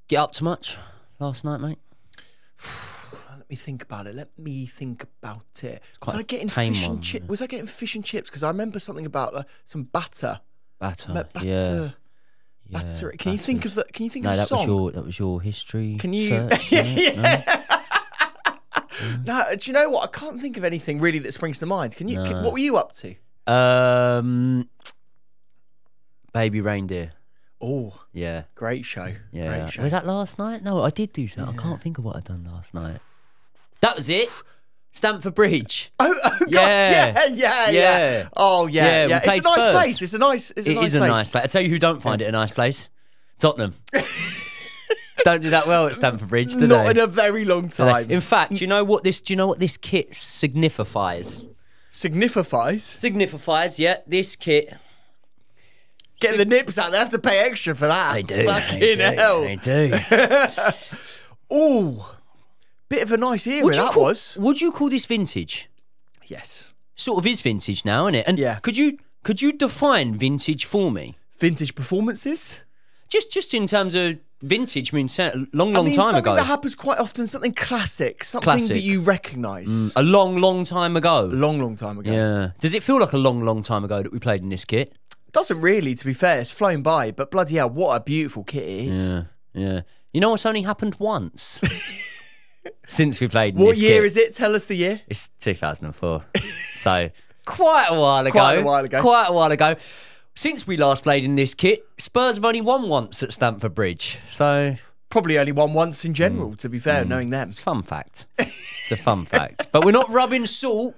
Get up to much last night, mate? Let me think about it. Quite Was I getting tame fish one, and chips? yeah. Was I getting fish and chips? Because I remember something about some batter. Batter. Batter. Yeah. Batter. Can you think of that? Can you think of a that song? that was your history. Can you? Search, yeah. No, do you know what? I can't think of anything really that springs to mind. Can you? No. What were you up to? Baby Reindeer. Oh, Yeah. great show. Yeah. Great show. Was that last night? No, I did do something. I can't think of what I'd done last night. That was it. Stamford Bridge. Oh God, yeah. Oh yeah. We It's played a nice Spurs. place. It's a nice It is a nice place. I tell you who don't find it a nice place. Tottenham. Don't do that well at Stamford Bridge, do Not they? in a very long time. In fact, do you know what this kit signifies? Signifies, yeah. This kit. Get the nips out. They have to pay extra for that. They do. Fucking hell. They do. Oh, bit of a nice era that was. Would you call this vintage? Yes. Sort of is vintage now, isn't it? And yeah. Could you define vintage for me? Vintage performances? Just in terms of vintage means long time something ago. that happens quite often, something classic, something that you recognise. A long time ago. Long time ago. Yeah. Does it feel like a long time ago that we played in this kit? Doesn't really, to be fair. It's flown by, but bloody hell, what a beautiful kit it is. Yeah. You know what's only happened once since we played in What this year kit? is it? Tell us the year. It's 2004. So quite a while ago. Quite a while ago. Since we last played in this kit, Spurs have only won once at Stamford Bridge. So probably only won once in general, to be fair, knowing them. Fun fact. It's a fun fact. But we're not rubbing salt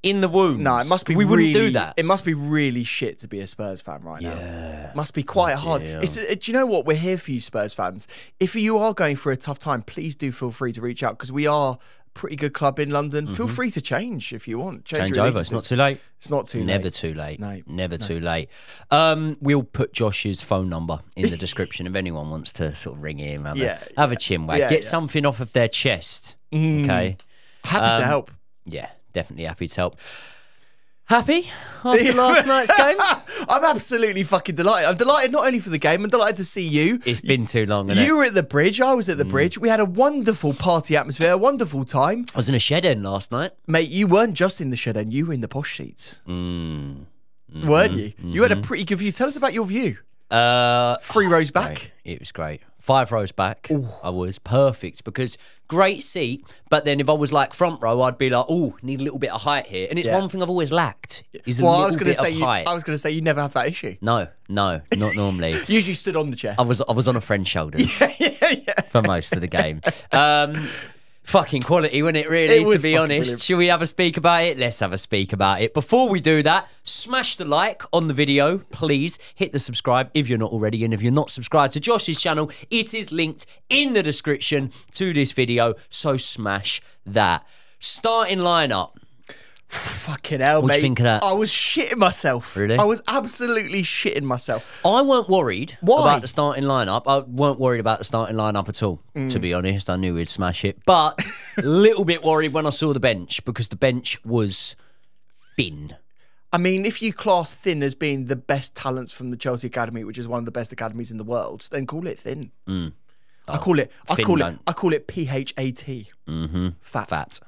in the wounds. No, it must be wouldn't do that. It must be really shit to be a Spurs fan right now. Yeah. Must be quite hard. Do you know what? We're here for you, Spurs fans. If you are going through a tough time, please do feel free to reach out, because we are a pretty good club in London. Feel free to change if you want. Change over. It's not too late. It's not too late. Never too late. No. Never too late. We'll put Josh's phone number in the description if anyone wants to sort of ring him, have a chin wag, get something off of their chest. Okay. Happy to help. Yeah, definitely happy to help. Happy after last night's game? I'm absolutely fucking delighted. I'm delighted not only for the game, I'm delighted to see you. It's been too long, hasn't it? You were at the bridge, I was at the bridge. We had a wonderful party atmosphere, a wonderful time. I was in a shed end last night. Mate, you weren't just in the shed end, you were in the posh seats. Weren't you? You had a pretty good view. Tell us about your view. 3 rows back. Great. It was great. 5 rows back. I was perfect, because great seat. But then if I was like front row, I'd be like, oh, need a little bit of height here. And it's one thing I've always lacked is a little bit of height. I was going to say you never have that issue. No, not normally. Usually stood on the chair. I was on a friend's shoulders for most of the game. Fucking quality, wasn't it, really, to be honest? Brilliant. Should we have a speak about it? Let's have a speak about it. Before we do that, smash the like on the video, please. Hit the subscribe if you're not already. And if you're not subscribed to Josh's channel, it is linked in the description to this video. So smash that. Starting lineup. Fucking hell, What mate. do you think of that? I was shitting myself. Really? I was absolutely shitting myself. I weren't worried Why? about the starting lineup. I weren't worried about the starting lineup at all, to be honest. I knew we'd smash it. But a little bit worried when I saw the bench, because the bench was thin. I mean, if you class thin as being the best talents from the Chelsea Academy, which is one of the best academies in the world, then call it thin. I call it PHAT. Fat.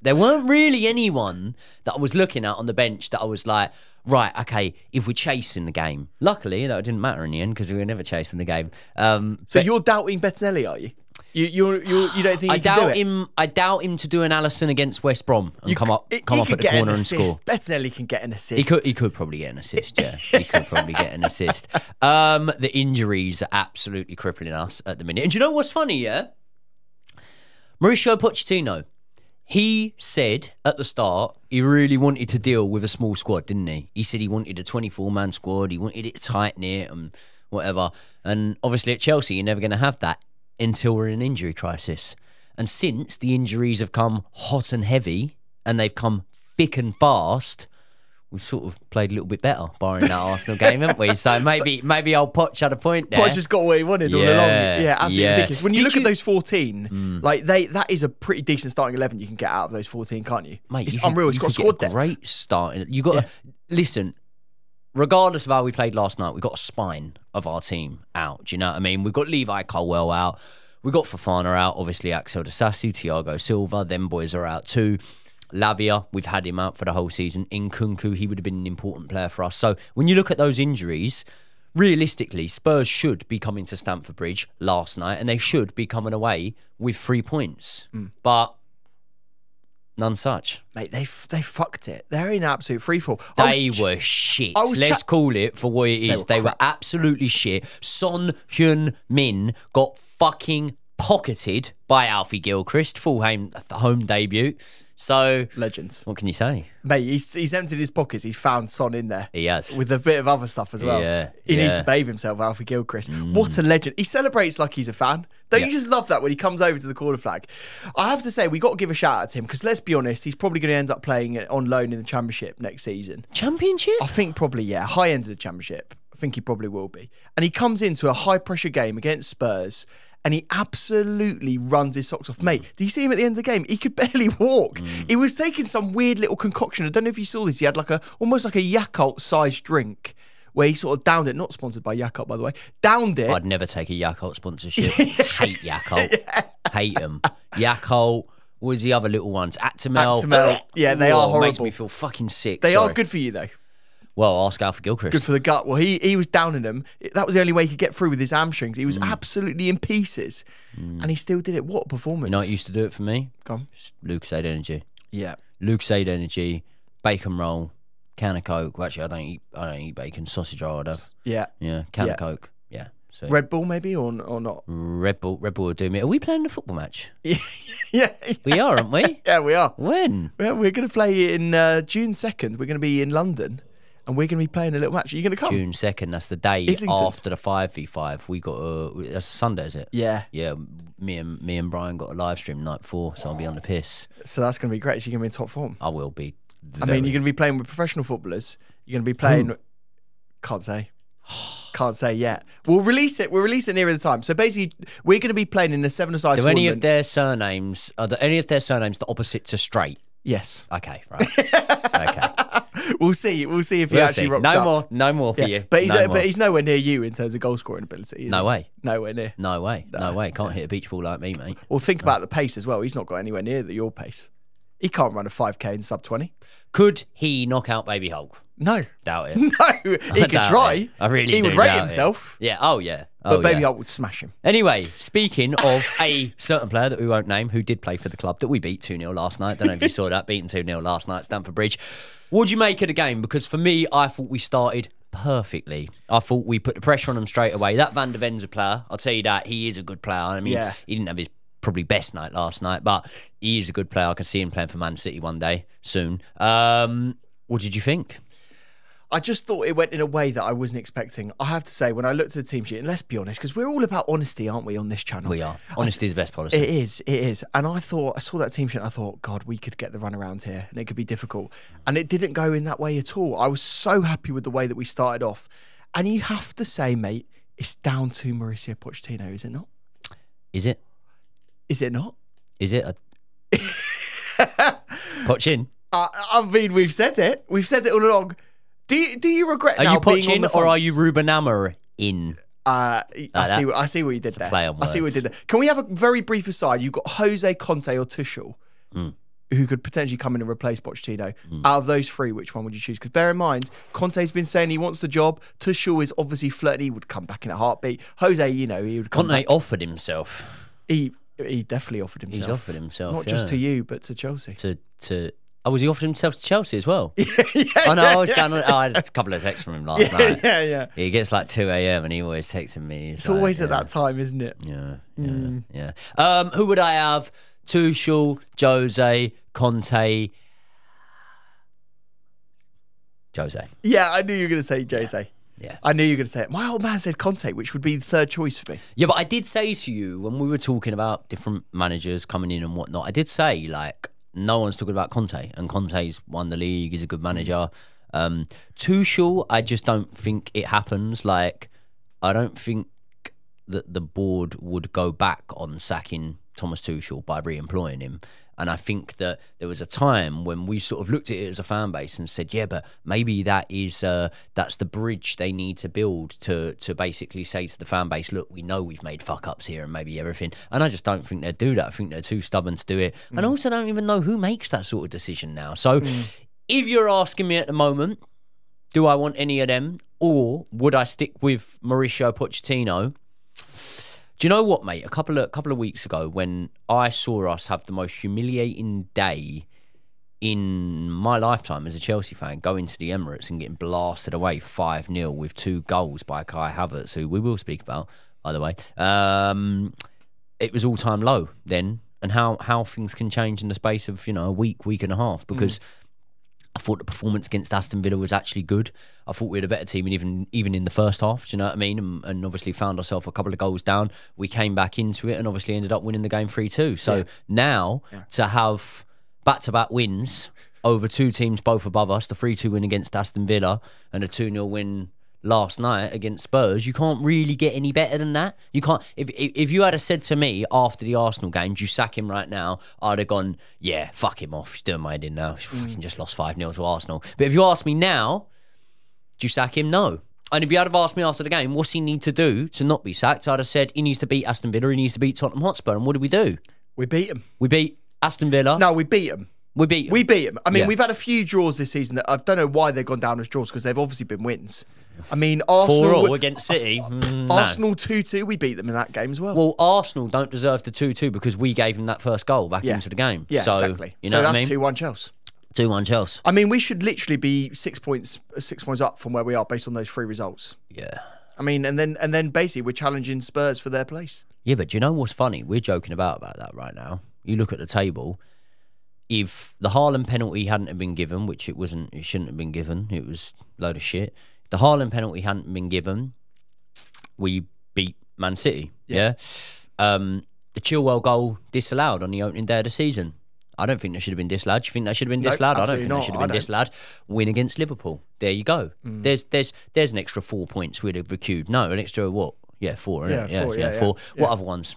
There weren't really anyone that I was looking at on the bench that I was like, right, okay, if we're chasing the game. Luckily, that didn't matter in the end, because we were never chasing the game. So you're doubting Bettinelli, are you? You don't think he can do it? I doubt him to do an Allison against West Brom and come up at the corner and score. Bettinelli can get an assist. He could probably get an assist, yeah. He could probably get an assist. The injuries are absolutely crippling us at the minute. And do you know what's funny, yeah? Mauricio Pochettino, he said at the start he really wanted to deal with a small squad, didn't he? He said he wanted a 24-man squad, he wanted it to tighten it and whatever. And obviously at Chelsea, you're never going to have that until we're in an injury crisis. And since the injuries have come hot and heavy and they've come thick and fast, we've sort of played a little bit better, barring that Arsenal game, haven't we? So maybe old Poch had a point there. Poch has got what he wanted all along. Yeah, absolutely ridiculous. When you look at those 14, like that is a pretty decent starting 11 you can get out of those 14, can't you? Mate, it's unreal. It's got a squad depth. Great starting. You got to listen. regardless of how we played last night, we got a spine of our team out. Do you know what I mean? We've got Levi Colwell out. We've got Fofana out. Obviously, Axel Disasi, Thiago Silva. Them boys are out too. Lavia, we've had him out for the whole season. Nkunku, he would have been an important player for us. So when you look at those injuries, realistically, Spurs should be coming to Stamford Bridge last night and they should be coming away with 3 points. But none such. Mate, they fucked it. They're in absolute freefall. They were shit. Let's call it for what it is. They were absolutely shit. Son Heung-min got fucking pocketed by Alfie Gilchrist, full home debut. So, legends. What can you say? Mate, he's emptied his pockets. He's found Son in there. He has. With a bit of other stuff as well. Yeah. He needs to bathe himself, Alfie Gilchrist. What a legend. He celebrates like he's a fan. Don't you just love that when he comes over to the corner flag? I have to say, we got to give a shout out to him because let's be honest, he's probably going to end up playing on loan in the Championship next season. Championship? I think probably, yeah. High end of the Championship. I think he probably will be. And he comes into a high pressure game against Spurs and he absolutely runs his socks off. Mate, do you see him at the end of the game? He could barely walk. He was taking some weird little concoction. I don't know if you saw this. He had like almost like a Yakult-sized drink where he sort of downed it. Not sponsored by Yakult, by the way. Downed it. I'd never take a Yakult sponsorship. Hate Yakult. Hate them. Yakult. What was the other little ones? Actimel. Yeah, they are horrible. Makes me feel fucking sick. They are good for you, though. Well, ask Alfie Gilchrist. Good for the gut. Well, he was downing them. That was the only way he could get through with his hamstrings. He was absolutely in pieces. And he still did it. What a performance. You know what used to do it for me? Go on. Lucozade Energy. Yeah. Lucozade Energy, bacon roll, can of Coke. Well, actually, I don't eat bacon. Sausage roll, I do. Yeah. Yeah, can of Coke. Yeah. So Red Bull, maybe, or not? Red Bull will do me. Are we playing the football match? Yeah. We are, aren't we? Yeah, we are. When? Well, we're going to play in June 2nd. We're going to be in London. And we're going to be playing a little match. Are you going to come? June 2nd. That's the day after the 5v5. We got that's a Sunday, is it? Yeah. Yeah. Me and Brian got a live stream night before, so I'll be on the piss. So that's going to be great. So you're going to be in top form. I will be. I mean, you're going to be playing with professional footballers. You're going to be playing. Can't say. Can't say yet. We'll release it. We'll release it nearer the time. So basically, we're going to be playing in a seven-a-side tournament. Are any of their surnames the opposite to straight? Yes. Okay. Right. Okay. We'll see. We'll see if he actually rocks up. No more for you. But he's nowhere near you in terms of goal scoring ability. No way. Nowhere near. No way. No way. Can't hit a beach ball like me, mate. Well, think about the pace as well. He's not got anywhere near your pace. He can't run a 5K in sub 20. Could he knock out Baby Hulk? No. Doubt it. No. He could try. I really He would rate himself. Yeah. Oh, yeah. But Baby Hulk would smash him. Anyway, speaking of a certain player that we won't name who did play for the club that we beat 2-0 last night. Don't know if you saw that. Beaten 2-0 last night at Stamford Bridge. What'd you make of the game? Because for me, I thought we started perfectly. I thought we put the pressure on them straight away. That Van der Ven's a player. I'll tell you that. He is a good player. I mean, he didn't have his probably best night last night, but he is a good player. I can see him playing for Man City one day soon. What did you think? I just thought it went in a way that I wasn't expecting. I have to say, when I looked at the team sheet, and let's be honest, because we're all about honesty, aren't we, on this channel? We are. Honesty is the best policy. It is. And I saw that team sheet and I thought, God, we could get the run around here and it could be difficult. And it didn't go in that way at all. I was so happy with the way that we started off. And you have to say, mate, it's down to Mauricio Pochettino, is it not? Is it? Is it not? Is it? Poch-in? I mean, we've said it. We've said it all along. Do you regret now being on the fence? Or are you Ruben Amorim in? I see what you did there. Play on words. I see what you did there. Can we have a very brief aside? You've got Jose, Conte or Tuchel, who could potentially come in and replace Pochettino. Out of those three, which one would you choose? Because bear in mind, Conte's been saying he wants the job. Tuchel is obviously flirting. He would come back in a heartbeat. Jose, he would come back. Conte offered himself. He definitely offered himself. He's offered himself, not just to you, but to Chelsea. Oh, was he offered himself to Chelsea as well? I was going on. I had a couple of texts from him last night. Yeah. He gets like 2 a.m. and he always texting me. It's always at that time, isn't it? Yeah. Who would I have? Tuchel, Jose, Conte. Jose. Yeah, I knew you were going to say Jose. Yeah. I knew you were going to say it. My old man said Conte, which would be the third choice for me. Yeah, but I did say to you when we were talking about different managers coming in and whatnot, I did say, like, no one's talking about Conte, and Conte's won the league, he's a good manager. Tuchel, I just don't think it happens. Like, I don't think that the board would go back on sacking Thomas Tuchel by re-employing him. And I think that there was a time when we sort of looked at it as a fan base and said, yeah, but maybe that's the bridge they need to build to basically say to the fan base, look, we know we've made fuck-ups here and maybe everything. And I just don't think they'd do that. I think they're too stubborn to do it. And I also don't even know who makes that sort of decision now. So if you're asking me at the moment, do I want any of them, or would I stick with Mauricio Pochettino? Do you know what, mate? A couple of weeks ago, when I saw us have the most humiliating day in my lifetime as a Chelsea fan, going to the Emirates and getting blasted away 5-0 with 2 goals by Kai Havertz, who we will speak about, by the way. It was all-time low then, and how things can change in the space of, a week and a half, because I thought the performance against Aston Villa was actually good. I thought we had a better team even in the first half, do you know what I mean? And obviously found ourselves a couple of goals down. We came back into it and obviously ended up winning the game 3-2. So now to have back-to-back wins over 2 teams both above us, the 3-2 win against Aston Villa and a 2-0 win last night against Spurs, you can't really get any better than that. You can't. If you had said to me after the Arsenal game, do you sack him right now? I'd have gone, yeah, fuck him off. He's doing my head in now. He's fucking just lost 5-0 to Arsenal. But if you ask me now, do you sack him? No. And if you had have asked me after the game, what's he need to do to not be sacked? I'd have said he needs to beat Aston Villa. He needs to beat Tottenham Hotspur. And what did we do? We beat him. We beat Aston Villa. No, we beat him. We beat him. We beat him. I mean, we've had a few draws this season that I don't know why they've gone down as draws, because they've obviously been wins. I mean, Arsenal 4-4 against City. Arsenal 2-2. We beat them in that game as well. Well, Arsenal don't deserve the 2-2 because we gave them that first goal back into the game. Yeah, so, exactly. You know so what that's I mean? 2-1 Chelsea. 2-1 Chelsea. I mean, we should literally be 6 points up from where we are based on those 3 results. Yeah. I mean, and then basically we're challenging Spurs for their place. Yeah, but do you know what's funny? We're joking about that right now. You look at the table. If the Haaland penalty hadn't have been given, which it shouldn't have been given. It was a load of shit. If the Haaland penalty hadn't been given, we beat Man City. Yeah. The Chilwell goal disallowed on the opening day of the season. I don't think that should have been disallowed. Do you think that should have been disallowed? I don't think that should have been disallowed. Win against Liverpool. There you go. There's an extra 4 points we'd have accrued. No, an extra what? Yeah, 4. Isn't it? 4. What other ones?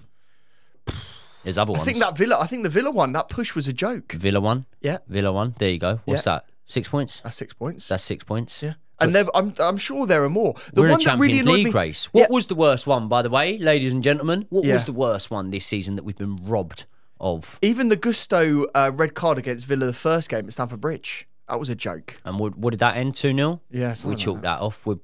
There's other ones. I think the Villa one, that push was a joke. Villa one? Yeah. Villa one. There you go. What's that? 6 points? That's 6 points. That's 6 points. Yeah. And I'm sure there are more. We're in a Champions League race. What was the worst one, by the way, ladies and gentlemen? What was the worst one this season that we've been robbed of? Even the Gusto red card against Villa the first game at Stamford Bridge. That was a joke. And what did that end, 2-0? Yeah, we chalked that off. We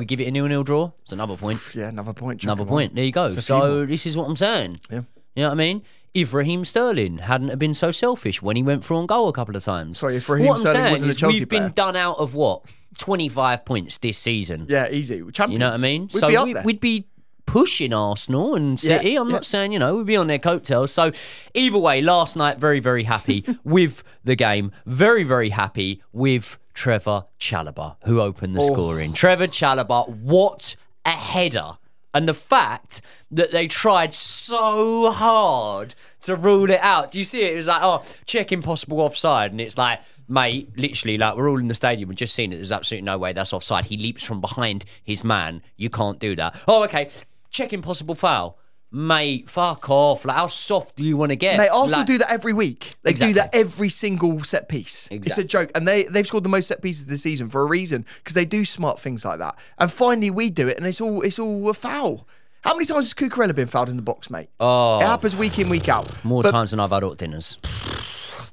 give it a 0-0 draw. It's another point. Yeah, another point. Another point. There you go. So this is what I'm saying. Yeah. You know what I mean? If Raheem Sterling hadn't have been so selfish when he went through on goal a couple of times. Sorry, if Raheem Sterling wasn't a Chelsea we've player. been done out of what? 25 points this season. Yeah, easy. Champions. You know what I mean? We'd be pushing Arsenal and City. I'm not saying, we'd be on their coattails. So either way, last night, very, very happy with the game. Very, very happy with Trevor Chalobah, who opened the scoring. Trevor Chalobah, what a header. And the fact that they tried so hard to rule it out. Do you see it? It was like, checking possible offside. And it's like, mate, literally, like, we're all in the stadium and just seen it. There's absolutely no way that's offside. He leaps from behind his man. You can't do that. Oh, okay. Checking possible foul. Mate, fuck off. Like, how soft do you want to get? Mate, Arsenal do that every week. They Exactly. do that every single set piece. Exactly. It's a joke. And they've scored the most set pieces this season for a reason, because they do smart things like that. And finally we do it and it's all a foul. How many times has Cucurella been fouled in the box, mate? Oh, it happens week in, week out. More times than I've had hot dinners.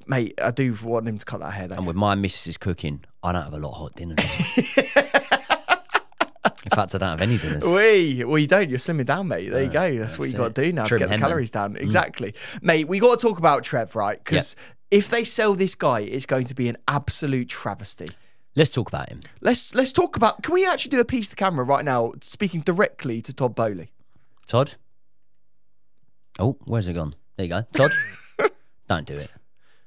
Mate, I do want him to cut that hair though. And with my missus cooking, I don't have a lot of hot dinners. In fact, I don't have any dinners. Well, you don't. You're slimming down, mate. There you go. That's what you got to do now to get the calories down. Exactly. Mate, we got to talk about Trev, right? Because if they sell this guy, it's going to be an absolute travesty. Let's talk about him. Let's talk about... Can we actually do a piece to camera right now, speaking directly to Todd Bowley? Todd? Oh, where's it gone? There you go. Todd? Don't do it.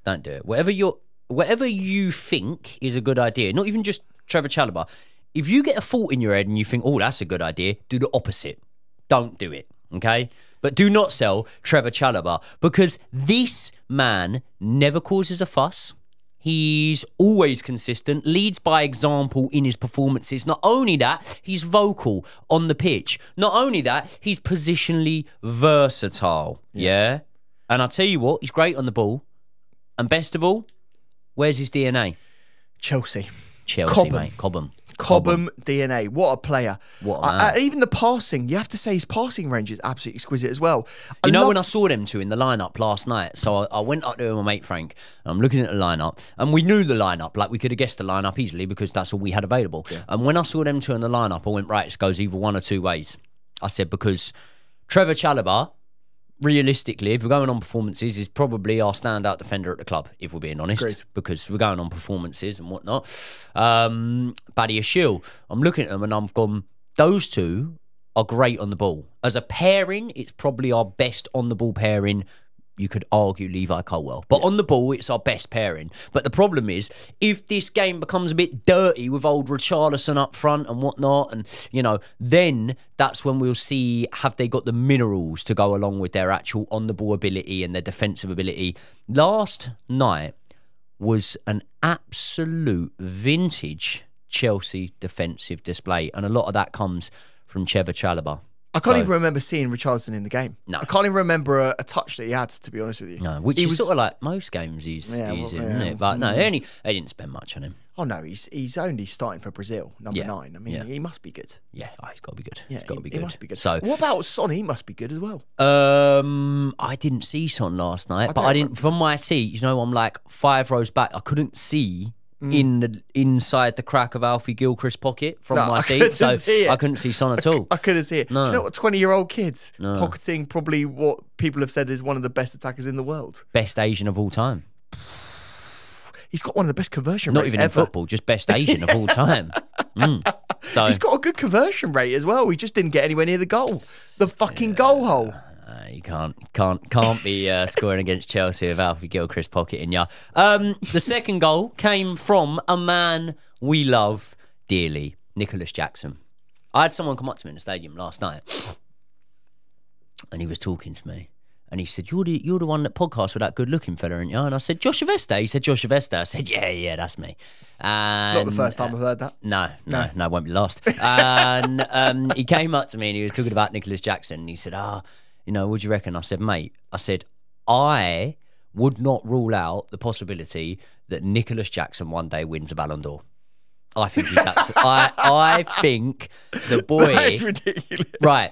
Don't do it. Whatever you think is a good idea, not even just Trevor Chalobah, if you get a thought in your head and you think, that's a good idea, do the opposite. Don't do it, okay? But do not sell Trevor Chalobah, because this man never causes a fuss. He's always consistent, leads by example in his performances. Not only that, he's vocal on the pitch. Not only that, he's positionally versatile, yeah? And I'll tell you what, he's great on the ball. And best of all, where's his DNA? Chelsea, Chelsea, mate. Cobham DNA. What a player. What a man. Even the passing, you have to say his passing range is absolutely exquisite as well. When I saw them two in the lineup last night, so I went up there with my mate Frank, and I'm looking at the lineup, and we knew the lineup, like we could have guessed the lineup easily because that's all we had available. Yeah. And when I saw them two in the lineup, I went, right, it goes either one or two ways. I said, because Trevor Chalobah, realistically, if we're going on performances, is probably our standout defender at the club, if we're being honest. Great. Because we're going on performances and whatnot. Buddy Ashiel, I'm looking at them and I've gone, those two are great on the ball. As a pairing, it's probably our best on the ball pairing. You could argue Levi Colwell. But on the ball, it's our best pairing. But the problem is, if this game becomes a bit dirty with old Richarlison up front and whatnot, and, then that's when we'll see, have they got the minerals to go along with their actual on-the-ball ability and their defensive ability. Last night was an absolute vintage Chelsea defensive display. And a lot of that comes from Trevor Chalobah. I can't even remember seeing Richarlison in the game. No. I can't even remember a touch that he had, to be honest with you. No, which is sort of like most games he's in, isn't it? But no, they didn't spend much on him. Oh, no, he's only starting for Brazil, number 9. I mean, he must be good. Yeah, he's got to be good. Yeah, he's got to be good. He must be good. So, what about Son? He must be good as well. I didn't see Son last night, but I didn't. From my seat, I'm like 5 rows back. I couldn't see inside the crack of Alfie Gilchrist's pocket from my seat, so I couldn't see Son at all. I couldn't see it. No. Do you know what? 20-year-old kids pocketing probably what people have said is one of the best attackers in the world. Best Asian of all time. He's got one of the best conversion rates rates ever. Not even in football, just best Asian of all time. So he's got a good conversion rate as well. He just didn't get anywhere near the goal. The fucking goal hole. You can't be scoring against Chelsea with Alfie Gilchrist pocketing ya. The second goal came from a man we love dearly, Nicholas Jackson. I had someone come up to me in the stadium last night, and he was talking to me, and he said, "You're the one that podcasts with that good-looking fella, aren't you?" And I said, "Josh Aveste." He said, "Josh Aveste." I said, "Yeah, that's me." And, not the first time I've heard that. No, it won't be last. And he came up to me and he was talking about Nicholas Jackson, and he said, what do you reckon? I said, mate, I would not rule out the possibility that Nicholas Jackson one day wins a Balon d'Or. I think he's I think the boy. That is ridiculous. Right.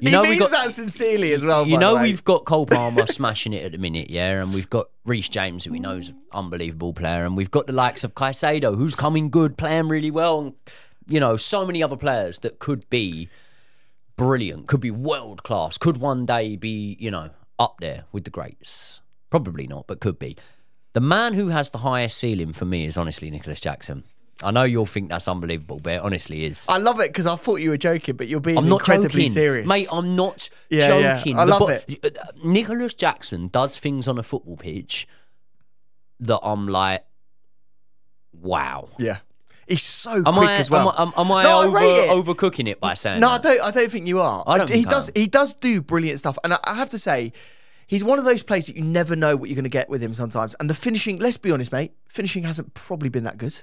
He means that sincerely as well. We've got Cole Palmer smashing it at the minute, yeah, and we've got Reece James, who we know is an unbelievable player, and we've got the likes of Caicedo, who's coming good, playing really well, and, so many other players that could be brilliant, could be world class, could one day be, up there with the greats. Probably not, but could be. The man who has the highest ceiling for me is honestly Nicholas Jackson. I know you'll think that's unbelievable, but it honestly is. I love it because I thought you were joking, but you're being incredibly serious. Mate, I'm not joking. Yeah. I love it. Nicholas Jackson does things on a football pitch that I'm like, wow. Yeah. He's so quick as well. Am I overcooking it by saying that? I don't think you are. He does do brilliant stuff. And I have to say, he's one of those players that you never know what you're going to get with him sometimes. And the finishing, let's be honest, mate, finishing hasn't probably been that good.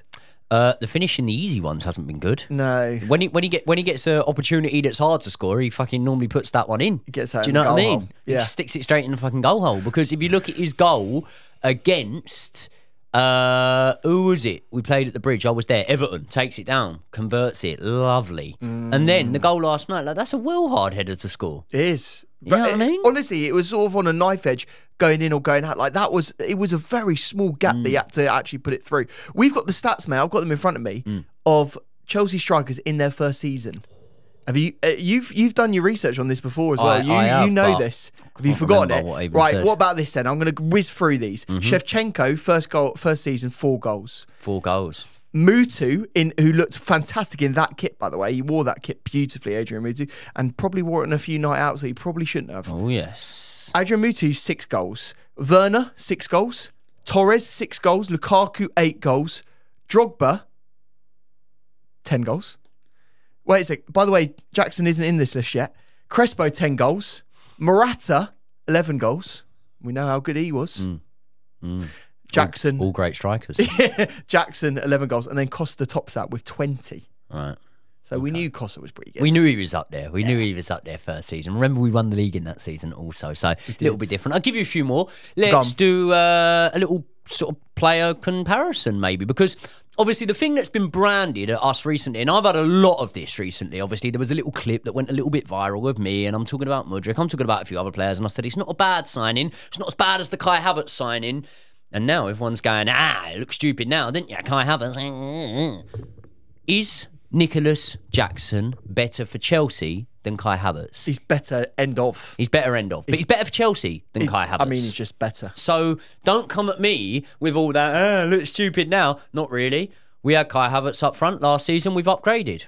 The finishing, the easy ones, hasn't been good. No. When he gets an opportunity that's hard to score, he fucking normally puts that one in. He gets that. Do you know what I mean? Hole. Yeah. He sticks it straight in the fucking goal hole. Because if you look at his goal against who was it? We played at the Bridge. I was there. Everton takes it down, converts it, lovely. And then the goal last night, that's a well hard header to score. It is. You know what I mean? Honestly, it was sort of on a knife edge, going in or going out. It was a very small gap that you had to actually put it through. We've got the stats, mate. I've got them in front of me of Chelsea strikers in their first season. Have you? You've done your research on this before as well. You know this. Have you forgotten it? Right. What about this then? I'm going to whiz through these. Shevchenko, first season, 4 goals. 4 goals. Mutu, who looked fantastic in that kit, by the way. He wore that kit beautifully, Adrian Mutu, and probably wore it in a few night outs that he probably shouldn't have. Oh, yes. Adrian Mutu, 6 goals. Werner, 6 goals. Torres, 6 goals. Lukaku, 8 goals. Drogba, 10 goals. Wait a sec. By the way, Jackson isn't in this list yet. Crespo, 10 goals. Morata, 11 goals. We know how good he was. Jackson. All great strikers. Jackson, 11 goals. And then Costa tops that with 20. Right. So we knew Costa was pretty good. We knew he was up there. We knew he was up there first season. Remember, we won the league in that season also. So a little bit different. I'll give you a few more. Let's do a little sort of player comparison maybe, because obviously the thing that's been branded at us recently, and I've had a lot of this recently, obviously there was a little clip that went a little bit viral with me, and I'm talking about Mudryk, I'm talking about a few other players, and I said it's not a bad signing, it's not as bad as the Kai Havertz signing, and now everyone's going, it looks stupid now, didn't you, Kai Havertz? Is Nicholas Jackson better for Chelsea than Kai Havertz? He's better end of. He's better end of. But he's better for Chelsea than Kai Havertz. I mean, he's just better. So don't come at me with all that, look stupid now. Not really. We had Kai Havertz up front last season. We've upgraded.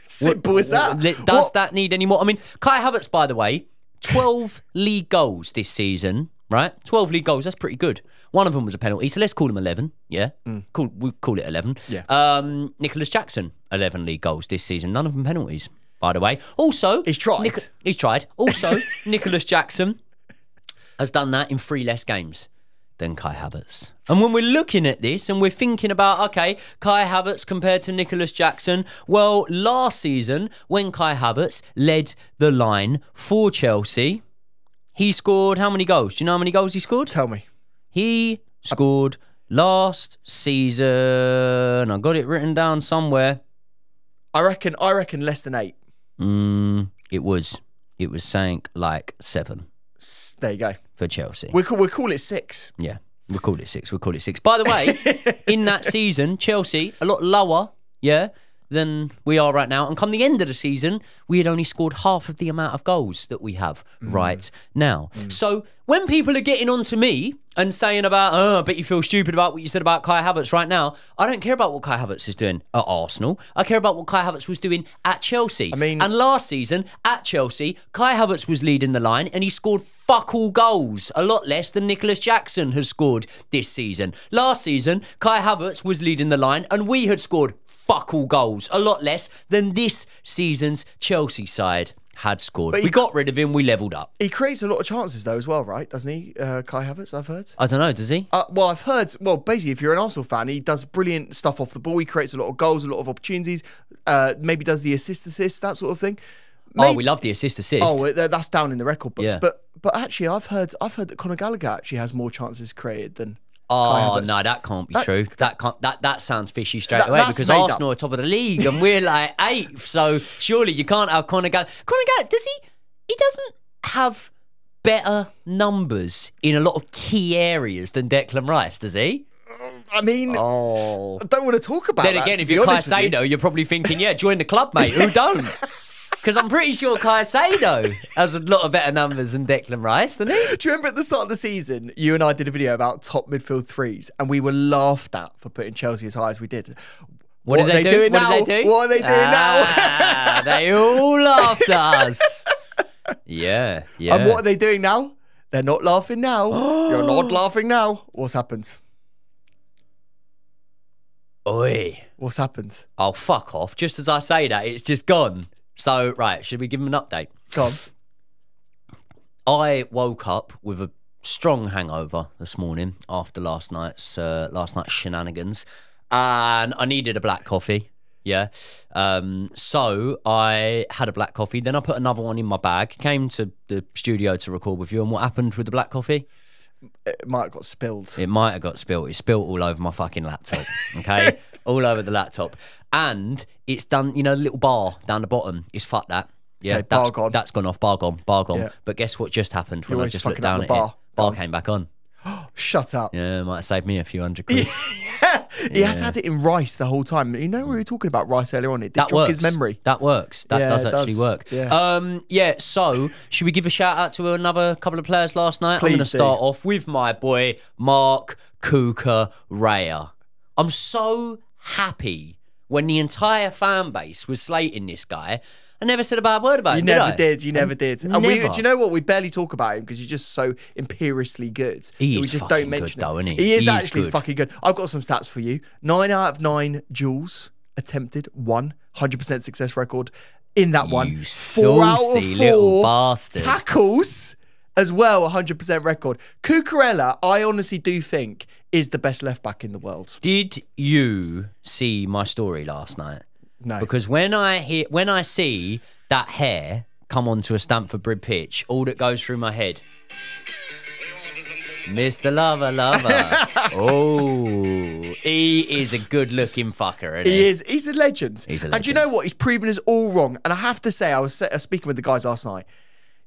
Simple as that. Does that need any more? I mean, Kai Havertz, by the way, 12 league goals this season, right? 12 league goals. That's pretty good. One of them was a penalty, so let's call them 11. Yeah, we call it 11. Yeah. Nicholas Jackson, 11 league goals this season. None of them penalties, by the way. Also, he's tried. He's tried. Also, Nicholas Jackson has done that in 3 less games than Kai Havertz. And when we're looking at this and we're thinking about, okay, Kai Havertz compared to Nicholas Jackson, well, last season when Kai Havertz led the line for Chelsea, he scored how many goals? Do you know how many goals he scored? Tell me. He scored last season. I got it written down somewhere. I reckon less than 8. It was saying like 7. There you go. For Chelsea. We'll call it 6. Yeah, we'll call it 6. We'll call it 6. By the way, in that season, Chelsea, a lot lower, than we are right now. And come the end of the season, we had only scored half of the amount of goals that we have right now. So when people are getting on to me and saying about, I bet you feel stupid about what you said about Kai Havertz right now, I don't care about what Kai Havertz is doing at Arsenal. I care about what Kai Havertz was doing at Chelsea. And last season, at Chelsea, Kai Havertz was leading the line and he scored fuck all goals, a lot less than Nicholas Jackson has scored this season. Last season, Kai Havertz was leading the line and we had scored fuck all goals, a lot less than this season's Chelsea side had scored. We got rid of him, we levelled up. He creates a lot of chances though as well, right? Doesn't he, Kai Havertz, I've heard? I don't know, does he? Well, I've heard, basically if you're an Arsenal fan, he does brilliant stuff off the ball. He creates a lot of goals, a lot of opportunities, maybe does the assist, that sort of thing. We love the assist. That's down in the record books. Yeah. But actually, I've heard that Conor Gallagher actually has more chances created than Kai Havertz. No, that can't be true. That sounds fishy straight away because Arsenal are top of the league and we're like 8th. So surely you can't have Conor Gallagher. Conor Gallagher, he doesn't have better numbers in a lot of key areas than Declan Rice, does he? I mean, I don't want to talk about that. Then again, if you're Caicedo, you're probably thinking, join the club, mate. Who don't? Because I'm pretty sure Caicedo has a lot of better numbers than Declan Rice, doesn't he? Do you remember at the start of the season, you and I did a video about top midfield threes, and we were laughed at for putting Chelsea as high as we did. What are they doing now? What are they doing now? They all laughed at us. Yeah. And what are they doing now? They're not laughing now. You're not laughing now. What's happened? Oi. What's happened? Oh, fuck off. Just as I say that, it's just gone. So, right, should we give him an update? Go on. I woke up with a strong hangover this morning after last night's shenanigans, and I needed a black coffee. Yeah. So I had a black coffee. Then I put another one in my bag. Came to the studio to record with you. And what happened with the black coffee? It might have got spilled. It might have got spilled. It spilled all over my fucking laptop. Okay, all over the laptop. And it's done. You know, the little bar down the bottom. It's fucked that. Yeah, okay, bar gone. That's gone off. Bar gone. Yeah. But guess what just happened when I just looked down at it? Bar came back on. Shut up. Yeah, it might have saved me a few £100. He has had it in rice the whole time. You know, we were talking about rice earlier on. It did jog his memory. That works. That does actually work. Yeah. So should we give a shout out to another couple of players last night? Please I'm going to start off with my boy Mark Cucurella. I'm so happy when the entire fan base was slating this guy. I never said a bad word about him. You never did. And do you know what? We barely talk about him because he's just so imperiously good. He is just fucking don't mention good, though, isn't he? He is actually fucking good. I've got some stats for you. 9 out of 9 duels attempted, 100% success record in that one. You saucy little bastard. Tackles as well, 100% record. Cucurella, I honestly do think, is the best left back in the world. Did you see my story last night? No. Because when I see that hair come onto a Stamford Bridge pitch, all that goes through my head, Mr. Lover. Oh, he is a good-looking fucker, isn't he? He is. He's a legend. He's a And do you legend. know what? He's proven us all wrong. And I have to say, I was speaking with the guys last night.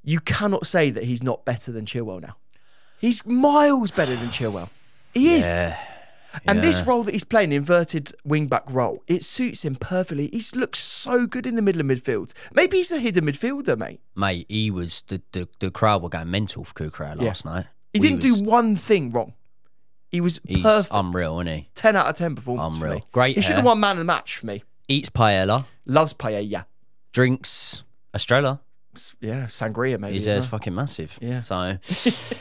You cannot say that he's not better than Chilwell now. He's miles better than Chilwell. He is. And this role that he's playing, the inverted wing-back role, it suits him perfectly. He looks so good in the middle of midfield. Maybe he's a hidden midfielder, mate. Mate, he was... The crowd were going mental for Cucurella last night. He didn't do one thing wrong. He's perfect. Unreal, isn't he? 10 out of 10 performance for Unreal. me. Great He should hair. have won man of the match for me. Eats paella. Loves paella. Drinks Estrella. Yeah, sangria maybe. His as hair's well. fucking massive. Yeah. So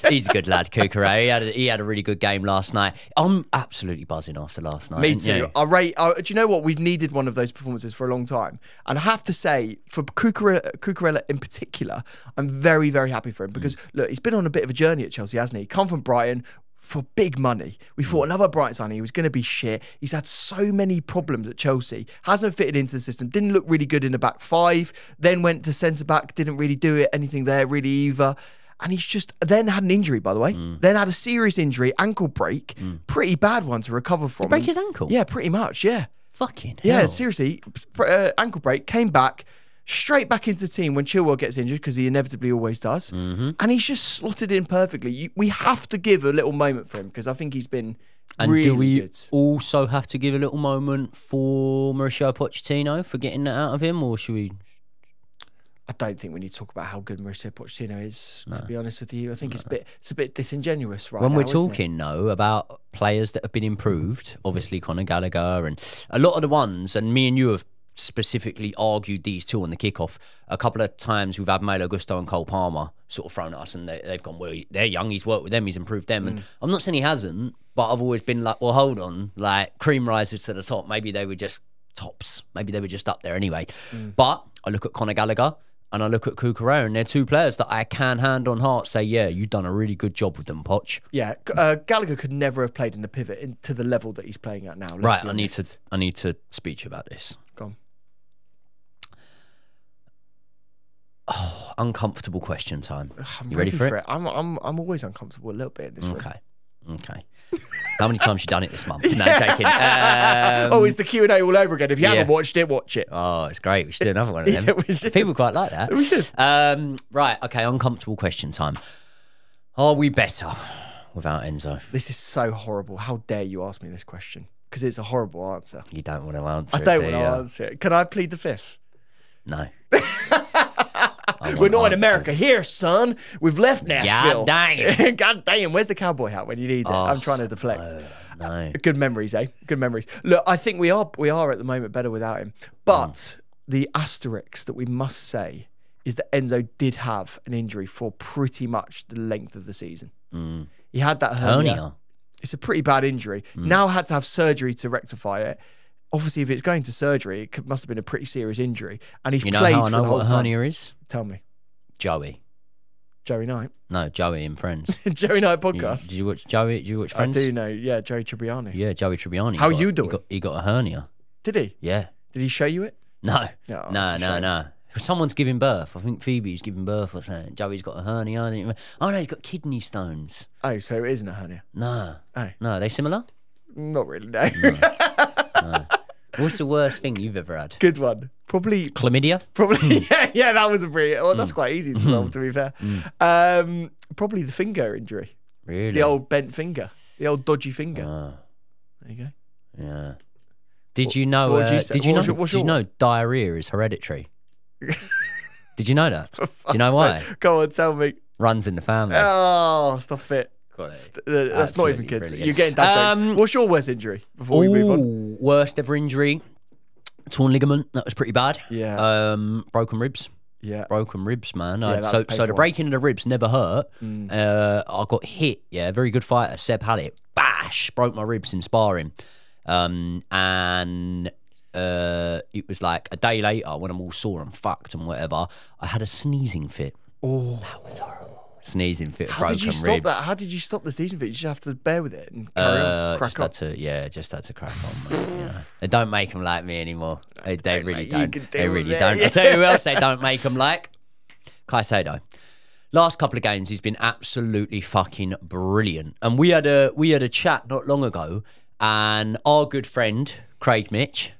he's a good lad, Cucurella. He had a really good game last night. I'm absolutely buzzing after last night. Me ain't too. you? Do you know what? We've needed one of those performances for a long time. And I have to say, for Cucurella in particular, I'm very, very happy for him because, look, he's been on a bit of a journey at Chelsea, hasn't he? Come from Brighton for big money. We thought another Brighton signing, he was going to be shit. He's had so many problems at Chelsea. Hasn't fitted into the system. Didn't look really good in the back five. Then went to centre-back. Didn't really do anything there really either. And he's just then had an injury, by the way. Then had a serious injury, ankle break. Pretty bad one to recover from. Break his ankle? Yeah, pretty much, yeah. Fucking hell. Yeah, seriously. Ankle break, came back, straight back into the team when Chilwell gets injured, because he inevitably always does. And he's just slotted in perfectly. We have to give a little moment for him, because I think he's been And really do we good. also have to give a little moment for Mauricio Pochettino for getting that out of him, or should we... I don't think we need to talk about how good Mauricio Pochettino is, to be honest with you. I think it's a bit disingenuous right When now, we're isn't it? talking, though, about players that have been improved, obviously Conor Gallagher and a lot of the ones, and me and you have specifically argued these two on the kickoff. A couple of times we've had Malo Gusto and Cole Palmer sort of thrown at us, and they've gone, well, they're young, he's worked with them, he's improved them. And I'm not saying he hasn't, but I've always been like, well, hold on, like cream rises to the top. Maybe they were just tops. Maybe they were just up there anyway. But I look at Conor Gallagher and I look at Cucurella, and they're two players that I can hand on heart say, yeah, you've done a really good job with them, Poch. Yeah, Gallagher could never have played in the pivot to the level that he's playing at now. let's Right, be honest. I need to speak to you about this. Go on. Oh, uncomfortable question time. I'm You ready for it? I'm always uncomfortable a little bit in this room. Okay. How many times you done it this month? No, I'm joking. Oh, it's the Q&A all over again. If you yeah. haven't watched it, watch it. Oh, it's great. We should do another one of them. Yeah, we should. People quite like that. We should. Right, okay, uncomfortable question time. Are we better without Enzo? This is so horrible. How dare you ask me this question? Because it's a horrible answer. You don't want to answer I it, don't do want to you? answer it. Can I plead the fifth? No. We're not in answers. America here, son. We've left Nashville. God damn. God damn. Where's the cowboy hat when you need it? I'm trying to deflect. No. Good memories, eh? Good memories. Look, I think we are at the moment better without him. But the asterisk that we must say is that Enzo did have an injury for pretty much the length of the season. He had that hernia. It's a pretty bad injury. Now had to have surgery to rectify it. Obviously, if it's going to surgery, it must have been a pretty serious injury. And he's You know played how I for know the whole what a time. hernia is? Tell me. Joey. Joey Knight. No, Joey and Friends. Joey Knight podcast. Did you watch Joey? Did you watch Friends? I do know. Yeah, Joey Tribbiani. Yeah, Joey Tribbiani. How you doing? He got a hernia. Did he? Yeah. Did he show you it? No. No, that's a shame. No. Someone's giving birth. I think Phoebe's giving birth or something. Joey's got a hernia. Oh, no, he's got kidney stones. Oh, so it isn't a hernia. No. Oh. No, are they similar? Not really, no. What's the worst thing you've ever had? Good one. Probably, Chlamydia? yeah, that was a pretty, well, that's quite easy to solve, to be fair. Probably the finger injury. Really? The old bent finger. The old dodgy finger. There you go. Yeah. Did you know? what would you say? Did you know? What's Did you your- know diarrhea is hereditary? Did you know that? Do you know why? Go on, tell me. Runs in the family. Oh, stop it. Got it. That's not even Absolutely kids. brilliant. You're getting dad jokes. What's your worst injury before we move on? Ooh, worst ever injury. Torn ligament. That was pretty bad. Yeah. Broken ribs. Yeah. Broken ribs, man. Yeah, that's So the painful. breaking of the ribs never hurt. I got hit. Yeah, very good fighter. Seb Hallett. Bash. Broke my ribs in sparring. And it was like a day later when I'm all sore and fucked and whatever, I had a sneezing fit. Oh. Sneezing fit, How did you broken stop ribs. that? How did you stop the sneezing fit? You just have to bear with it and carry on, crack on. Just had to crack on. Mate, you know. They don't make them like me anymore. They really mate, don't. They really don't. I tell you who else they don't make them like. Caicedo. Last couple of games, he's been absolutely fucking brilliant. And we had a chat not long ago, and our good friend Craig Mitch.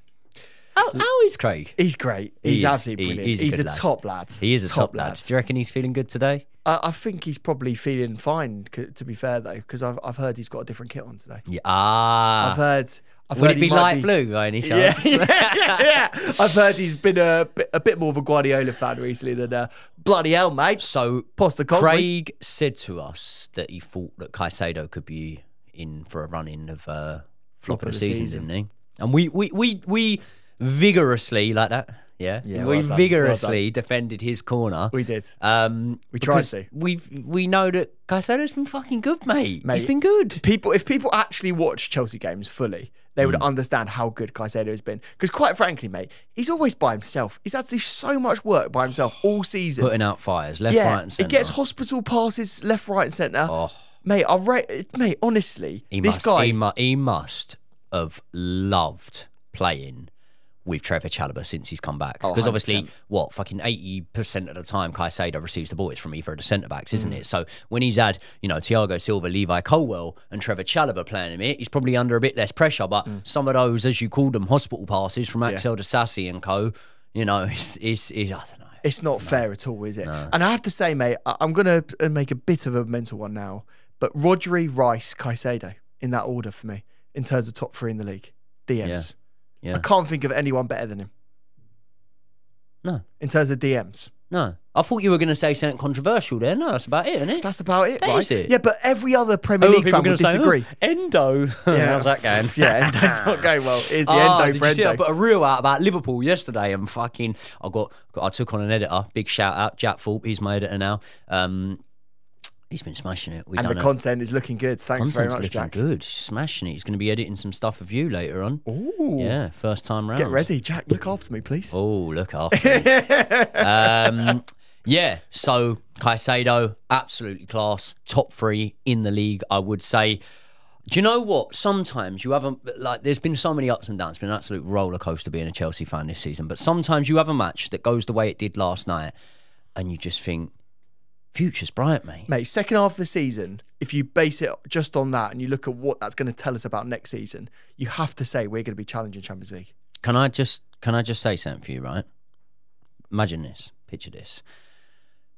How is Craig? He's great. He's absolutely brilliant. He's a top lad. He is a top lad. Do you reckon he's feeling good today? I think he's probably feeling fine. To be fair though, because I've heard he's got a different kit on today. Yeah. I've heard. Would it be light blue by any chance? Yeah. I've heard he's been a bit more of a Guardiola fan recently than bloody hell, mate. So Postecoglou. Craig said to us that he thought that Caicedo could be in for a run-in of flop of the season, didn't he? And we vigorously like that. Yeah, we well done. vigorously defended his corner. We did. We tried to. We know that Caicedo's been fucking good, mate. He's been good. If people actually watch Chelsea games fully, they would understand how good Caicedo has been. Because quite frankly, mate, he's always by himself. He's had to do so much work by himself all season. Putting out fires, left, right and centre. He gets hospital passes left, right and centre. Oh. Mate, honestly, He must have loved playing with Trevor Chalobah since he's come back. Because obviously, fucking 80% of the time Caicedo receives the ball, it's from either of the centre-backs, isn't it? So when he's had, Thiago Silva, Levi Colwill and Trevor Chalobah playing him, he's probably under a bit less pressure. But some of those, as you called them, hospital passes from Axel Disasi and co, I don't know. It's not fair at all, is it? No. And I have to say, mate, I'm going to make a bit of a mental one now, but Rodri, Rice, Caicedo, in that order for me, in terms of top three in the league. DMs. Yeah. I can't think of anyone better than him. No. In terms of DMs. No. I thought you were going to say something controversial there. No, that's about it, isn't it? That's about it, that right? Is it? Yeah, but every other Premier League fan would disagree. Endo. How's that going? Yeah, Endo's not going well. Here's the Endo for Endo. I put a reel out about Liverpool yesterday and fucking... I took on an editor. Big shout out. Jack Fulp. He's my editor now. He's been smashing it. And the content is looking good. Thanks very much, Jack. Good. Smashing it. He's going to be editing some stuff of you later on. Ooh. Yeah, first time round. Get ready, Jack. Look after me, please. Oh, look after me. Yeah, so Caicedo, absolutely class. Top three in the league, I would say. Do you know what? Sometimes you haven't... there's been so many ups and downs. It's been an absolute roller coaster being a Chelsea fan this season. But sometimes you have a match that goes the way it did last night and you just think... Future's bright, mate. Mate, second half of the season, if you base it just on that and you look at what that's going to tell us about next season, you have to say we're going to be challenging Champions League. Can I just say something for you, right? Imagine this. Picture this.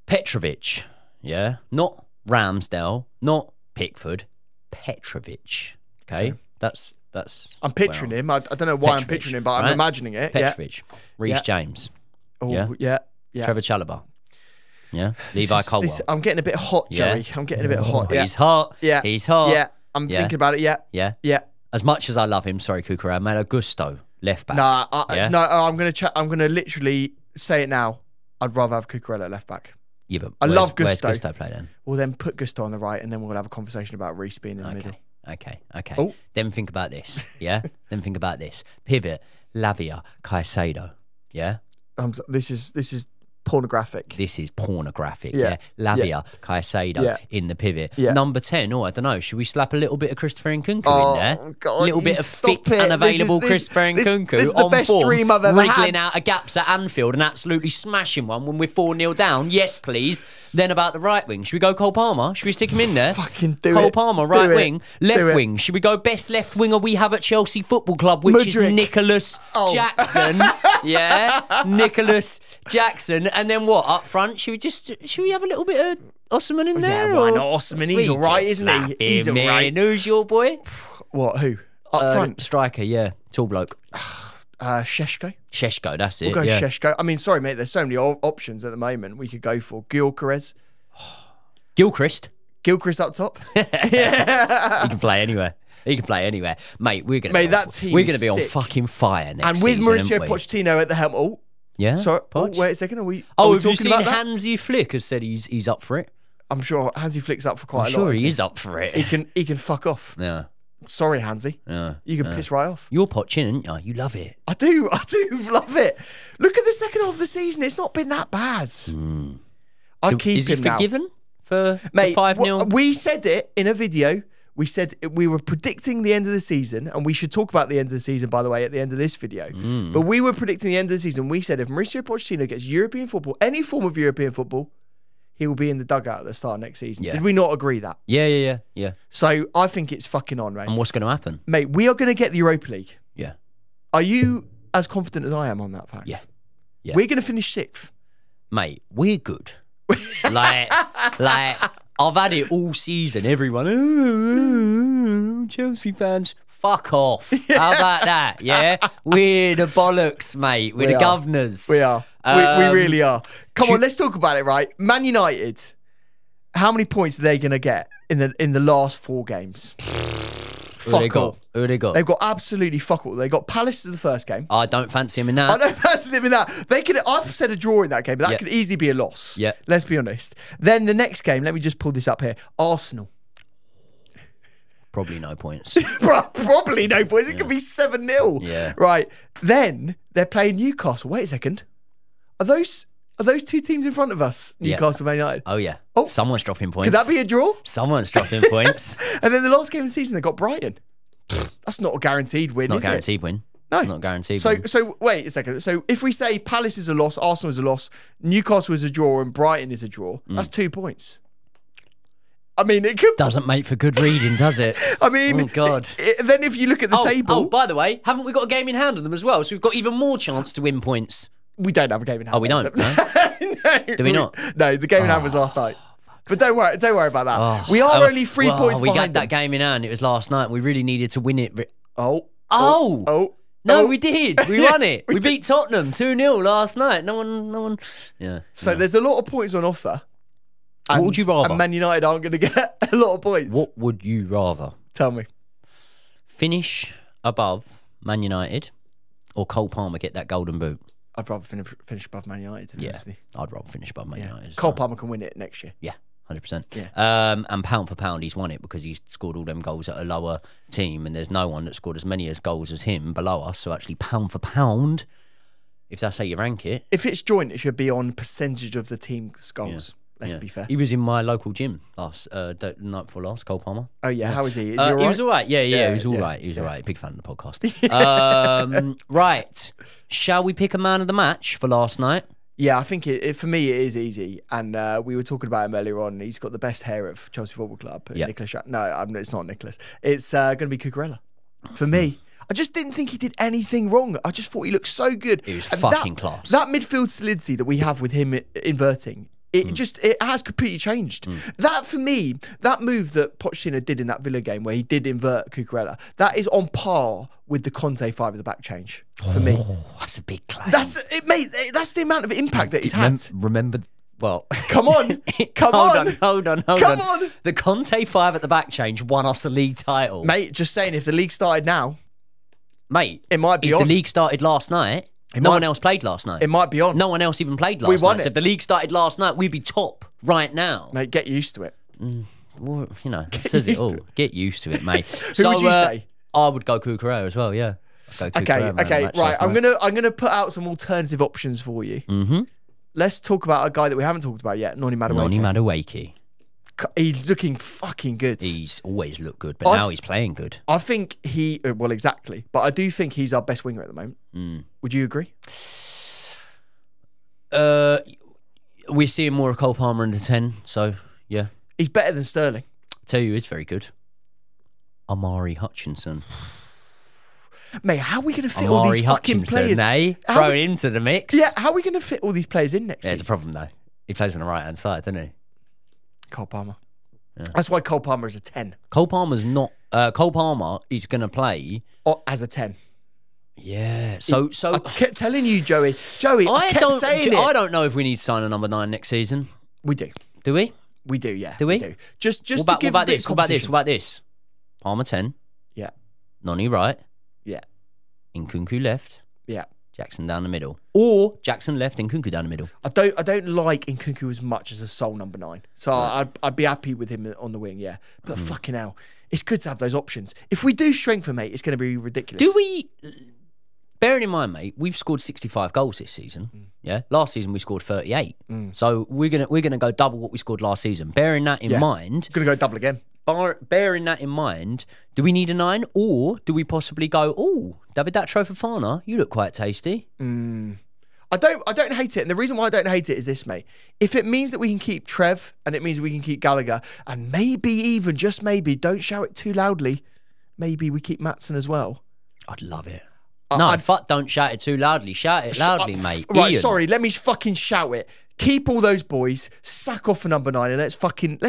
Petrovic, yeah? Not Ramsdale, not Pickford. Petrovic, okay? That's I'm picturing him. I don't know why I'm picturing him, but I'm imagining it. Petrovic. Reece James. Oh, yeah. Trevor Chalobah. Yeah, Levi Colwill. I'm getting a bit hot, Joey. I'm getting a bit hot. He's hot. Yeah. He's hot. Yeah, I'm thinking about it. Yeah. As much as I love him, sorry, Cucurella, Malo Gusto, left back. No, I'm gonna literally say it now. I'd rather have Cucurella at left back. Yeah, but I love Gusto. Where's Gusto play then? Well, then put Gusto on the right, and then we'll have a conversation about Reece being in the middle. Okay. Oh. Then think about this. Yeah. Then think about this. Pivot, Lavia, Caicedo. Yeah. This is pornographic. This is pornographic, yeah. Lavia, Caicedo in the pivot. Yeah. Number 10, I don't know, should we slap a little bit of Christopher Nkunku in there? God, a little bit of fit and available Christopher Nkunku this is the on best form, dream I've ever wriggling had. out of gaps at Anfield and absolutely smashing one when we're 4-0 down. Yes, please. Then about the right wing, should we go Cole Palmer? Should we stick him in there? Fucking do Cole it. Palmer, right wing. Left wing, should we go best left winger we have at Chelsea Football Club, which is Nicholas Jackson. Yeah, Nicholas Jackson. And then what, up front, should we have a little bit of Osman in there? Yeah, why not Osman? He's all right, isn't he? He's all right. Who's your boy? What, who? Up front? Striker, yeah. Tall bloke. Sheshko. Sheshko, that's it. We'll go Sheshko. I mean, sorry, mate, there's so many options at the moment we could go for. Gilchrist. Gilchrist up top. Yeah. He can play anywhere. Mate, we're gonna be on fucking fire next season. And with Mauricio Pochettino at the helm. Oh. Yeah. So, wait a second. Are we have you talking about that? Hansi Flick has said he's up for it? I'm sure Hansi Flick's up for quite a lot. I'm sure he is up for it. He can fuck off. Yeah. Sorry, Hansi. Yeah. You can piss right off. You're Pochettino, aren't you? You love it. I do love it. Look at the second half of the season. It's not been that bad. I'd keep him now. Is he forgiven for Mate, 5-0? we said it in a video. We said we were predicting the end of the season, and we should talk about the end of the season, by the way, at the end of this video. But we were predicting the end of the season. We said if Mauricio Pochettino gets European football, any form of European football, he will be in the dugout at the start of next season. Yeah. Did we not agree that? Yeah. So I think it's fucking on, mate. And what's going to happen? Mate, we are going to get the Europa League. Yeah. Are you as confident as I am on that fact? Yeah. We're going to finish 6th. Mate, we're good. like, I've had it all season. Everyone, Chelsea fans, fuck off. How about that? Yeah, we're the bollocks, mate. We're the governors. We are. We really are. Come on, let's talk about it. Right, Man United. How many points are they going to get in the last 4 games? Fuck all. Who they got? They've got absolutely fuck all. They got Palace in the first game. I don't fancy him in that. I don't fancy them in that. I've said a draw in that game, but that could easily be a loss. Yeah. Let's be honest. Then the next game, let me just pull this up here. Arsenal. Probably no points. Probably no points. It could be 7-0. Yeah. Right. Then they're playing Newcastle. Wait a second. Are those 2 teams in front of us? Newcastle, Man United. Oh yeah. Oh. Someone's dropping points. Could that be a draw? Someone's dropping points. And then the last game of the season, they got Brighton. That's not a guaranteed win, Not is guaranteed win. No. Not guaranteed So, win. so wait a second. So if we say Palace is a loss, Arsenal is a loss, Newcastle is a draw, and Brighton is a draw, that's 2 points. I mean, it could. Doesn't make for good reading, does it? I mean, oh God. Then if you look at the table, Oh, by the way, haven't we got a game in hand on them as well? So we've got even more chance to win points. we don't have a game in hand. Oh, we don't. No? No, Do we not? No, the game in hand was last night. But don't worry about that. We are only 3 points we behind got that game in hand. It was last night. We really needed to win it. No, we did. We won it. We beat Tottenham 2-0 last night. No one. Yeah. So there's a lot of points on offer. What would you rather? And Man United aren't going to get a lot of points. What would you rather? Tell me. Finish above Man United or Cole Palmer get that golden boot? I'd rather finish above Man United, to be honest with you. I'd rather finish above Man United. as Cole well. Palmer can win it next year. Yeah. 100%. Yeah. And pound for pound, he's won it because he's scored all them goals at a lower team, and there's no one that scored as many goals as him below us. So actually, pound for pound, if that's how you rank it, If it's joint, it should be on percentage of the team's goals. Let's be fair. He was in my local gym last the night before last. Cole Palmer. Oh yeah, how is he? Is he all right? He was all right. Yeah, he was all right. He was all right. Big fan of the podcast. Right, shall we pick a man of the match for last night? Yeah, I think for me it is easy, and we were talking about him earlier on. He's got the best hair of Chelsea Football Club. Yeah. Nicholas. No, it's not Nicholas. It's going to be Cucurella. For me, I just didn't think he did anything wrong. I just thought he looked so good. He was And fucking class. That midfield solidity that we have with him inverting. It has completely changed. That for me, that move that Pochettino did in that Villa game where he did invert Cucurella, that is on par with the Conte 5 at the back change for me. That's a big claim. That's it, mate. That's the amount of impact that he's had. Remember, well, Come on, hold on. Come on. The Conte 5 at the back change won us a league title, Mate, just saying, if the league started now, mate. it might be if on. the league started last night, no one else played last night. It might be on. No one else even played last We won night. it. So if the league started last night, we'd be top right now. Mate, get used to it. Well, you know, it says it used all. to it. Get used to it, mate. Who would you say? I would go Cucurella as well. Yeah. I'd go Cucurella, man, Okay, match right. last I'm night. gonna put out some alternative options for you. Mm-hmm. Let's talk about a guy that we haven't talked about yet, Noni Madueke. Noni Madueke. He's looking fucking good. He's always looked good, but now he's playing good. I think well, exactly. But I do think he's our best winger at the moment. Would you agree? We're seeing more of Cole Palmer in the 10, so yeah. He's better than Sterling. Tell you, it's very good. Amari Hutchinson. Mate, how are we going to fit all these fucking players? Thrown into the mix. Yeah, how are we going to fit all these players in next Yeah, season? it's a problem though. He plays on the right hand side, doesn't he? Cole Palmer. Yeah. That's why Cole Palmer is a 10. Cole Palmer's not. Cole Palmer is going to play as a 10. Yeah. So I kept telling you, Joey. I kept saying it. I don't know if we need to sign a number 9 next season. We do. Do we? We do. Yeah. Do we? do. Just what about, to give what about a bit this? of What about this? competition. What about this? Palmer 10. Yeah. Noni right. Yeah. Nkunku left. Yeah. Jackson down the middle, or Jackson left and Nkunku down the middle. I don't like Nkunku as much as a sole number 9, so right. I'd be happy with him on the wing, yeah. But fucking hell, it's good to have those options. If we do strengthen, mate, it's going to be ridiculous. Do we? bearing in mind, mate, we've scored 65 goals this season. Yeah, last season we scored 38. So we're gonna go double what we scored last season. Bearing that in mind, Gonna go double again. bearing that in mind, do we need a 9, or do we possibly go? Oh, David Datro Fofana, you look quite tasty. I don't hate it, and the reason why I don't hate it is this, mate. If it means that we can keep Trev and it means we can keep Gallagher, and maybe even just maybe, don't shout it too loudly, maybe we keep Maatsen as well. I'd love it. No, fuck, don't shout it too loudly. Shout it loudly, mate. Right, Ian. sorry, let me fucking shout it. Keep all those boys, sack off for number 9, and let's fucking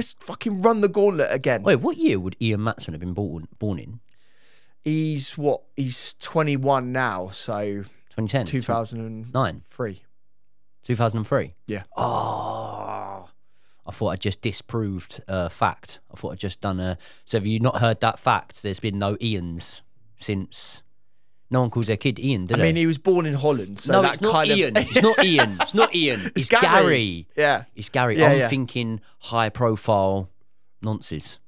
run the gauntlet again. Wait, what year would Ian Maatsen have been born in? He's 21 now, so 2010? 2003. 2003? Yeah. Oh, I thought I just disproved a fact. I thought I'd just done a... So have you not heard that fact? There's been no Ians since... No one calls their kid Ian, do they? I mean, he was born in Holland, so no, that it's not kind Ian. of... It's not Ian. It's not Ian. It's Gary. Yeah. It's Gary. Yeah, I'm thinking high-profile nonsense.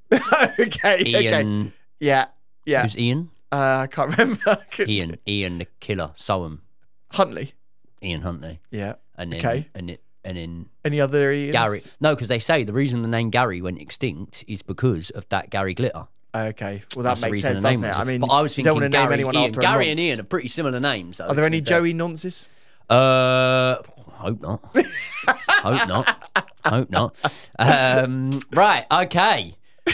Okay. Ian... Yeah. Who's Ian? I can't remember. Ian the killer, Soham. Huntley. Ian Huntley. Yeah. And then, okay. And then any other Ians? Gary. No, because they say the reason the name Gary went extinct is because of that Gary Glitter. Okay, well that That's the makes reason sense, the name doesn't it? was- I mean, but I was you don't thinking want to name Gary, anyone Ian. after Gary a and nonce. Ian are pretty similar names. Are there any Joey nonces? Hope not. Hope not. Hope not. Right. Okay. I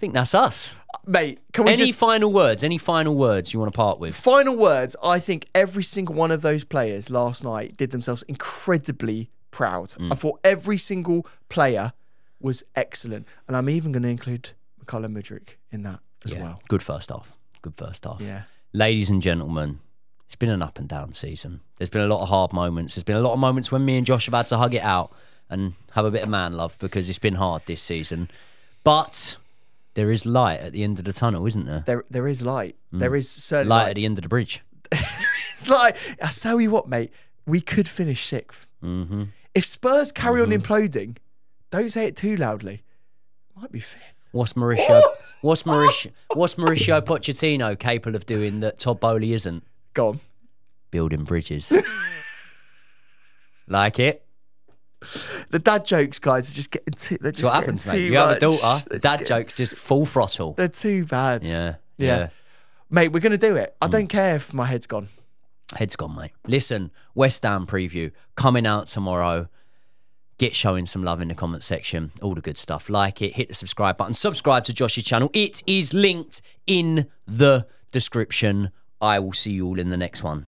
think that's us. Mate, can we Any final words? Any final words you want to part with? Final words, I think every single one of those players last night did themselves incredibly proud. I thought every single player was excellent. And I'm even going to include McCullum Mudryk in that as well. Good first half. Good first half. Yeah. Ladies and gentlemen, it's been an up and down season. There's been a lot of hard moments. There's been a lot of moments when me and Josh have had to hug it out and have a bit of man love because it's been hard this season. But there is light at the end of the tunnel, isn't there? There is light. There is certainly Light at the end of the bridge. It's like, I tell you what, mate, we could finish 6th. If Spurs carry on imploding, don't say it too loudly. Might be 5th. What's Mauricio Pochettino capable of doing that Todd Bowley isn't? Go on. Building bridges. Like it? The dad jokes, guys, are just getting too... They're That's just what getting happens, too mate. You have a much. daughter, They're dad just jokes getting just full throttle. They're too bad. Yeah. Mate, we're going to do it. I don't care if my head's gone. Head's gone, mate. Listen, West Ham preview coming out tomorrow. Get showing some love in the comment section. All the good stuff. Like it, hit the subscribe button. Subscribe to Josh's channel. It is linked in the description. I will see you all in the next one.